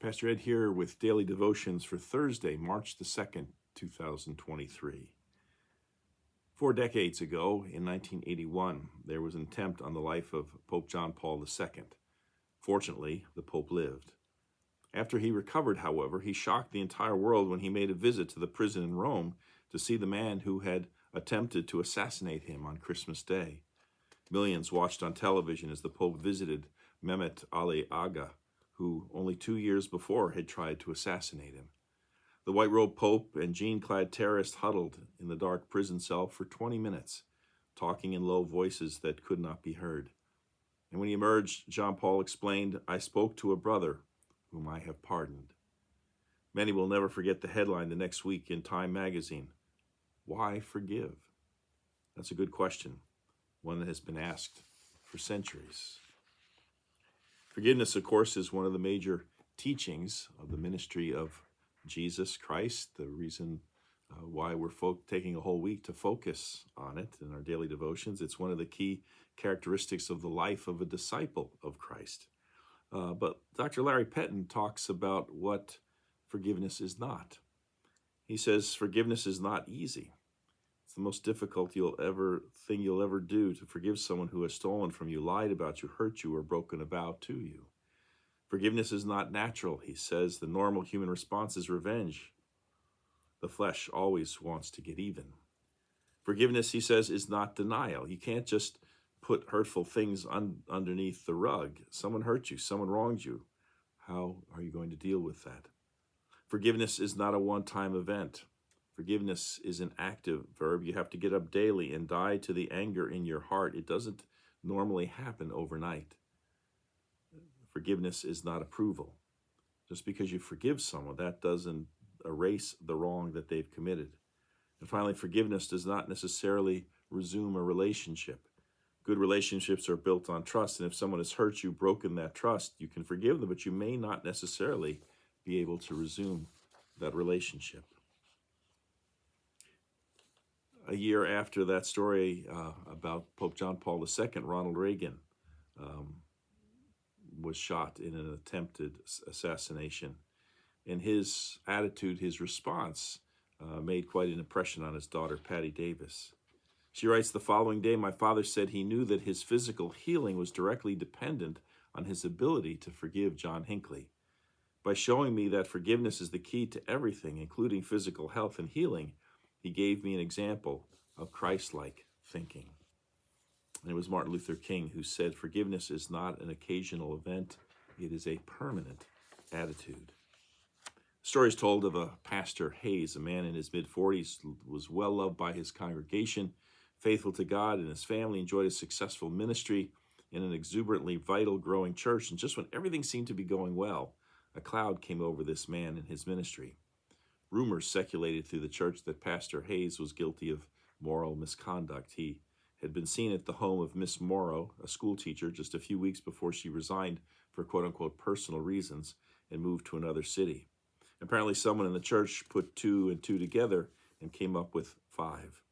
Pastor Ed here with Daily Devotions for Thursday, March the 2nd, 2023. 4 decades ago, in 1981, there was an attempt on the life of Pope John Paul II. Fortunately, the Pope lived. After he recovered, however, he shocked the entire world when he made a visit to the prison in Rome to see the man who had attempted to assassinate him on Christmas Day. Millions watched on television as the Pope visited Mehmet Ali Aga, who only 2 years before had tried to assassinate him. The white-robed Pope and jean-clad terrorist huddled in the dark prison cell for 20 minutes, talking in low voices that could not be heard. And when he emerged, John Paul explained, "I spoke to a brother whom I have pardoned." Many will never forget the headline the next week in Time magazine. Why forgive? That's a good question, one that has been asked for centuries. Forgiveness, of course, is one of the major teachings of the ministry of Jesus Christ, the reason why we're taking a whole week to focus on it in our daily devotions. It's one of the key characteristics of the life of a disciple of Christ. But Dr. Larry Pettin talks about what forgiveness is not. He says forgiveness is not easy. It's the most difficult thing you'll ever do to forgive someone who has stolen from you, lied about you, hurt you, or broken a vow to you. Forgiveness is not natural, he says. The normal human response is revenge. The flesh always wants to get even. Forgiveness, he says, is not denial. You can't just put hurtful things underneath the rug. Someone hurt you, someone wronged you. How are you going to deal with that? Forgiveness is not a one-time event. Forgiveness is an active verb. You have to get up daily and die to the anger in your heart. It doesn't normally happen overnight. Forgiveness is not approval. Just because you forgive someone, that doesn't erase the wrong that they've committed. And finally, forgiveness does not necessarily resume a relationship. Good relationships are built on trust, and if someone has hurt you, broken that trust, you can forgive them, but you may not necessarily be able to resume that relationship. A year after that story about Pope John Paul II, Ronald Reagan was shot in an attempted assassination. And his attitude, his response, made quite an impression on his daughter, Patty Davis. She writes, "The following day, my father said he knew that his physical healing was directly dependent on his ability to forgive John Hinckley. By showing me that forgiveness is the key to everything, including physical health and healing, he gave me an example of Christ-like thinking." And it was Martin Luther King who said, "Forgiveness is not an occasional event, it is a permanent attitude." The story is told of a Pastor Hayes, a man in his mid-40s, was well loved by his congregation, faithful to God and his family, enjoyed a successful ministry in an exuberantly vital, growing church. And just when everything seemed to be going well, a cloud came over this man and his ministry. Rumors circulated through the church that Pastor Hayes was guilty of moral misconduct. He had been seen at the home of Miss Morrow, a school teacher, just a few weeks before she resigned for quote-unquote personal reasons and moved to another city. Apparently someone in the church put 2 and 2 together and came up with 5.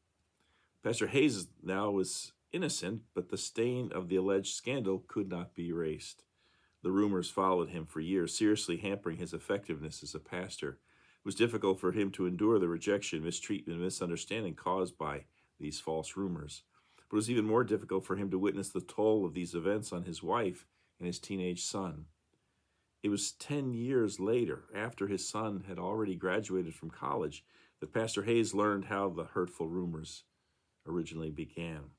Pastor Hayes now was innocent, but the stain of the alleged scandal could not be erased. The rumors followed him for years, seriously hampering his effectiveness as a pastor. It was difficult for him to endure the rejection, mistreatment, and misunderstanding caused by these false rumors. But it was even more difficult for him to witness the toll of these events on his wife and his teenage son. It was 10 years later, after his son had already graduated from college, that Pastor Hayes learned how the hurtful rumors originally began.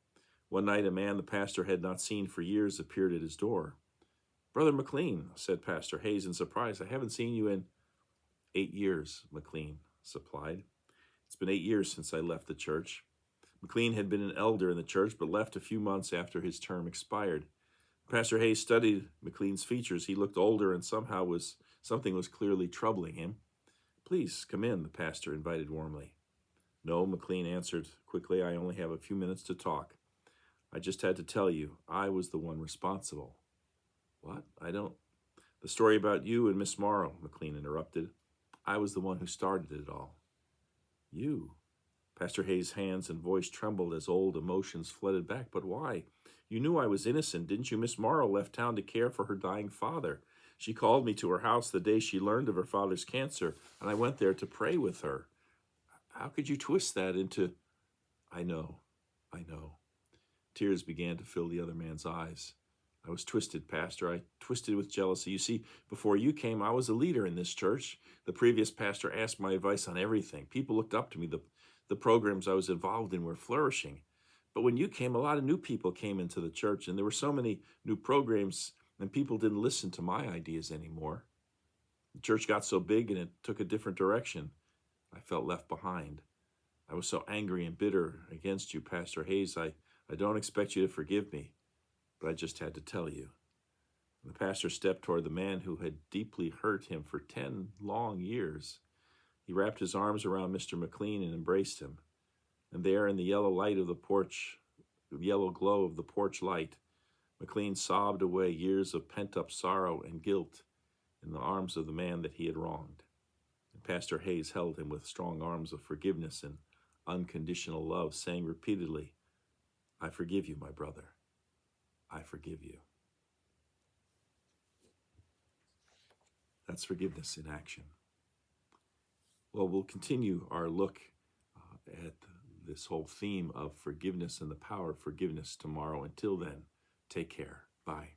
One night, a man the pastor had not seen for years appeared at his door. "Brother McLean," said Pastor Hayes in surprise, "I haven't seen you in 8 years, McLean supplied. "It's been 8 years since I left the church." McLean had been an elder in the church, but left a few months after his term expired. Pastor Hayes studied McLean's features. He looked older, and something was clearly troubling him. "Please, come in," the pastor invited warmly. "No," McLean answered quickly, "I only have a few minutes to talk. I just had to tell you, I was the one responsible." "What? The story about you and Miss Morrow," McLean interrupted. "I was the one who started it all." "You?" Pastor Hayes' hands and voice trembled as old emotions flooded back. "But why? You knew I was innocent, didn't you? Miss Morrow left town to care for her dying father. She called me to her house the day she learned of her father's cancer, and I went there to pray with her. How could you twist that into, I know. Tears began to fill the other man's eyes. I was twisted, Pastor. I twisted with jealousy. You see, before you came, I was a leader in this church. The previous pastor asked my advice on everything. People looked up to me. The programs I was involved in were flourishing. But when you came, a lot of new people came into the church, and there were so many new programs, and people didn't listen to my ideas anymore. The church got so big, and it took a different direction. I felt left behind. I was so angry and bitter against you, Pastor Hayes. I don't expect you to forgive me, but I just had to tell you. And the pastor stepped toward the man who had deeply hurt him for 10 long years. He wrapped his arms around Mr. McLean and embraced him. And there in the yellow light of the porch, the yellow glow of the porch light, McLean sobbed away years of pent-up sorrow and guilt in the arms of the man that he had wronged. And Pastor Hayes held him with strong arms of forgiveness and unconditional love, saying repeatedly, I forgive you, my brother. I forgive you. That's forgiveness in action. Well, we'll continue our look at this whole theme of forgiveness and the power of forgiveness tomorrow. Until then, take care. Bye.